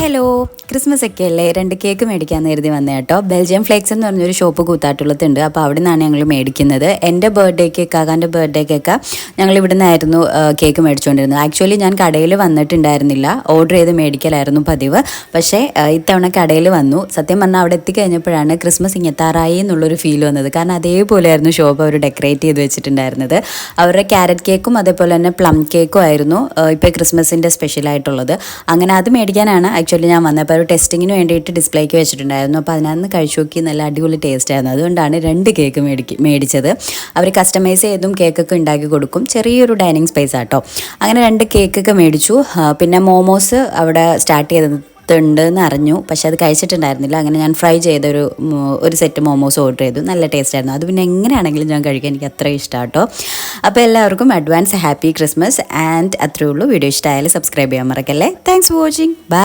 Hello Christmas ഒക്കെ അല്ലേ, 2 cake മേടിക്കാൻ കരുതി വന്നേ കേട്ടോ. ബെൽജിയം ഫ്ലേക്സ് എന്ന് പറഞ്ഞൊരു ഷോപ്പ് കൂത്താട്ടുള്ളതുണ്ട്. അപ്പോൾ അവിടെ നിന്നാണ് ഞങ്ങൾ മേടിക്കുന്നത്. എൻ്റെ ബർത്ത്ഡേക്ക് കാക്കാൻ്റെ ബർത്ത്ഡേക്കൊക്കെ ഞങ്ങൾ ഇവിടെ നിന്നായിരുന്നു കേക്ക് മേടിച്ചുകൊണ്ടിരുന്നത്. ആക്ച്വലി ഞാൻ കടയിൽ വന്നിട്ടുണ്ടായിരുന്നില്ല, ഓർഡർ ചെയ്ത് മേടിക്കലായിരുന്നു പതിവ്. പക്ഷേ ഇത്തവണ കടയിൽ വന്നു. സത്യം പറഞ്ഞാൽ അവിടെ എത്തിക്കഴിഞ്ഞപ്പോഴാണ് ക്രിസ്മസ് ഇങ്ങെത്താറായി എന്നുള്ളൊരു ഫീൽ വന്നത്. കാരണം അതേപോലെയായിരുന്നു ഷോപ്പ് അവർ ഡെക്കറേറ്റ് ചെയ്ത് വെച്ചിട്ടുണ്ടായിരുന്നത്. അവരുടെ ക്യാരറ്റ് കേക്കും അതേപോലെ തന്നെ പ്ലം കേക്കും ആയിരുന്നു ഇപ്പോൾ ക്രിസ്മസിൻ്റെ സ്പെഷ്യലായിട്ടുള്ളത്. അങ്ങനെ അത് മേടിക്കാനാണ് ആക്ച്വലി ഞാൻ വന്നത്. അപ്പോൾ ഒരു ടെസ്റ്റിങ്ങിന് വേണ്ടിയിട്ട് ഡിസ്പ്ലേക്ക് വെച്ചിട്ടുണ്ടായിരുന്നു. അപ്പോൾ അതിനകത്ത് കഴിച്ചു നോക്കി, നല്ല അടിപൊളി ടേസ്റ്റ് ആയിരുന്നു. അതുകൊണ്ടാണ് 2 കേക്ക് മേടിച്ചത്. അവർ കസ്റ്റമൈസ് ചെയ്തും കേക്കൊക്കെ ഉണ്ടാക്കി കൊടുക്കും. ചെറിയൊരു ഡൈനിങ് സ്പേസ് ആട്ടോ. അങ്ങനെ 2 കേക്കൊക്കെ മേടിച്ചു. പിന്നെ മോമോസ് അവിടെ സ്റ്റാർട്ട് ചെയ്തത് ഉണ്ടെന്ന് അറിഞ്ഞു, പക്ഷെ അത് കഴിച്ചിട്ടുണ്ടായിരുന്നില്ല. അങ്ങനെ ഞാൻ ഫ്രൈ ചെയ്തൊരു സെറ്റ് മോമോസ് ഓർഡർ ചെയ്തു. നല്ല ടേസ്റ്റ് ആയിരുന്നു. അത് പിന്നെ എങ്ങനെയാണെങ്കിലും ഞാൻ കഴിക്കാൻ എനിക്ക് അത്ര ഇഷ്ടമാട്ടോ. അപ്പോൾ എല്ലാവർക്കും അഡ്വാൻസ് ഹാപ്പി ക്രിസ്മസ്. ആൻഡ് അത്രയേ ഉള്ളൂ. വീഡിയോ ഇഷ്ടമായാലും സബ്സ്ക്രൈബ് ചെയ്യാൻ മറക്കല്ലേ. Thanks for watching. ബൈ.